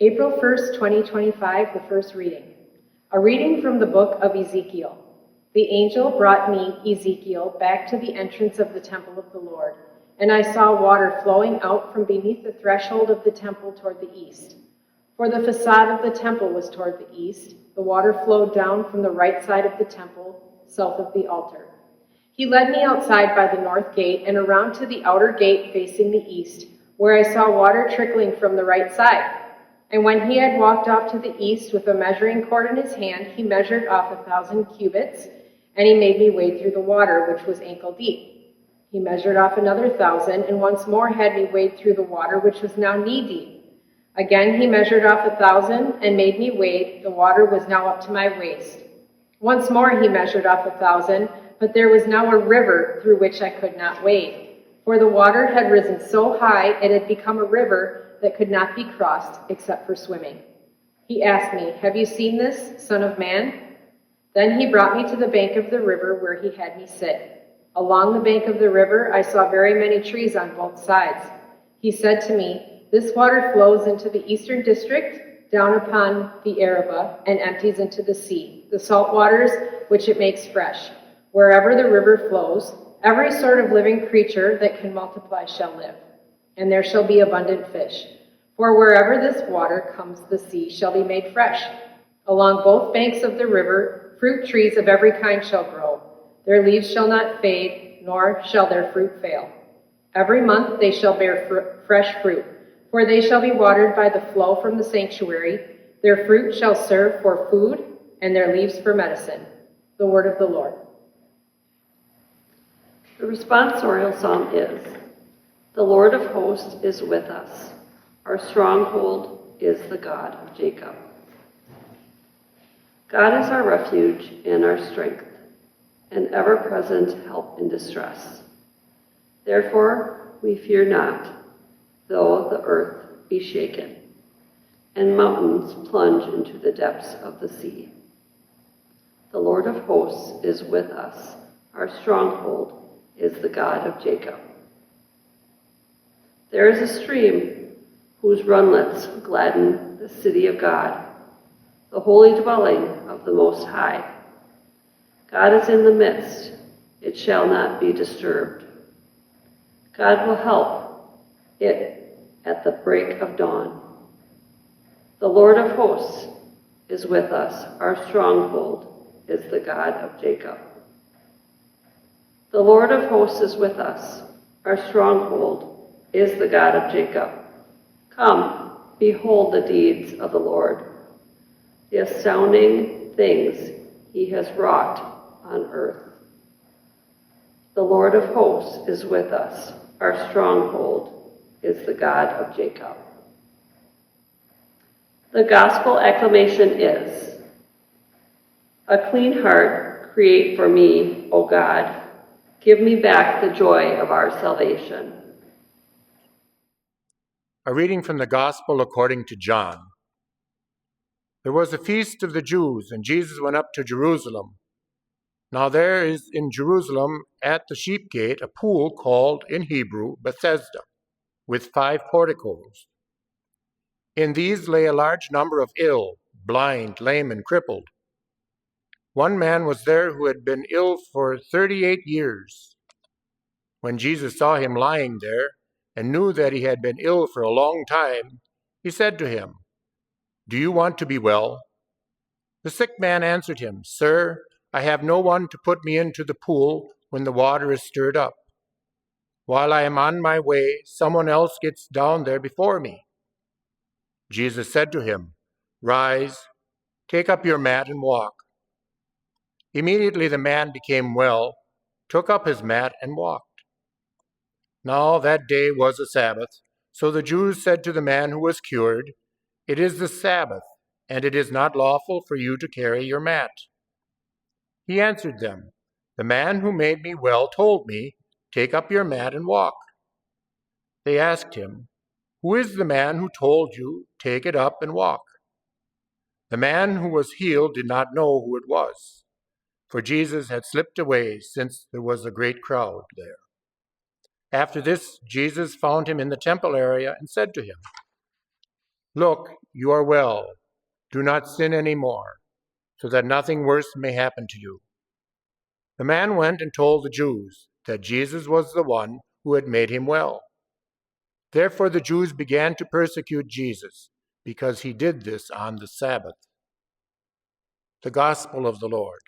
April 1st, 2025, the first reading. A reading from the book of Ezekiel. The angel brought me, Ezekiel, back to the entrance of the temple of the Lord, and I saw water flowing out from beneath the threshold of the temple toward the east. For the facade of the temple was toward the east. The water flowed down from the right side of the temple, south of the altar. He led me outside by the north gate and around to the outer gate facing the east, where I saw water trickling from the right side. And when he had walked off to the east with a measuring cord in his hand, he measured off 1,000 cubits, and he made me wade through the water, which was ankle deep. He measured off another 1,000, and once more had me wade through the water, which was now knee-deep. Again he measured off 1,000, and made me wade. The water was now up to my waist. Once more he measured off 1,000, but there was now a river through which I could not wade, for the water had risen so high it had become a river that could not be crossed except for swimming. He asked me, "Have you seen this, Son of Man?" Then he brought me to the bank of the river where he had me sit. Along the bank of the river I saw very many trees on both sides. He said to me, "This water flows into the eastern district, down upon the Arabah, and empties into the sea, the salt waters which it makes fresh. Wherever the river flows, every sort of living creature that can multiply shall live. And there shall be abundant fish. For wherever this water comes, the sea shall be made fresh. Along both banks of the river, fruit trees of every kind shall grow. Their leaves shall not fade, nor shall their fruit fail. Every month they shall bear fresh fruit, for they shall be watered by the flow from the sanctuary. Their fruit shall serve for food, and their leaves for medicine." The word of the Lord. The responsorial psalm is, "The Lord of hosts is with us. Our stronghold is the God of Jacob." God is our refuge and our strength, an ever-present help in distress. Therefore we fear not, though the earth be shaken, and mountains plunge into the depths of the sea. The Lord of hosts is with us. Our stronghold is the God of Jacob. There is a stream whose runlets gladden the city of God, the holy dwelling of the Most High. God is in the midst, it shall not be disturbed. God will help it at the break of dawn. The Lord of hosts is with us, our stronghold is the God of Jacob. The Lord of hosts is with us, our stronghold is the God of Jacob. Come, behold the deeds of the Lord, the astounding things he has wrought on earth. The Lord of hosts is with us, our stronghold is the God of Jacob. The gospel acclamation is, "A clean heart create for me, O God. Give me back the joy of our salvation." A reading from the Gospel according to John. There was a feast of the Jews, and Jesus went up to Jerusalem. Now there is in Jerusalem at the sheep gate a pool called in Hebrew Bethesda, with 5 porticos. In these lay a large number of ill, blind, lame, and crippled. One man was there who had been ill for 38 years. When Jesus saw him lying there, and knew that he had been ill for a long time, he said to him, "Do you want to be well?" The sick man answered him, "Sir, I have no one to put me into the pool when the water is stirred up. While I am on my way, someone else gets down there before me." Jesus said to him, "Rise, take up your mat and walk." Immediately the man became well, took up his mat and walked. Now that day was a Sabbath, so the Jews said to the man who was cured, "It is the Sabbath, and it is not lawful for you to carry your mat." He answered them, "The man who made me well told me, 'Take up your mat and walk.'" They asked him, "Who is the man who told you, 'Take it up and walk'?" The man who was healed did not know who it was, for Jesus had slipped away since there was a great crowd there. After this, Jesus found him in the temple area and said to him, Look, you are well. Do not sin any more, so that nothing worse may happen to you." The man went and told the Jews that Jesus was the one who had made him well. Therefore the Jews began to persecute Jesus because he did this on the Sabbath. The Gospel of the Lord.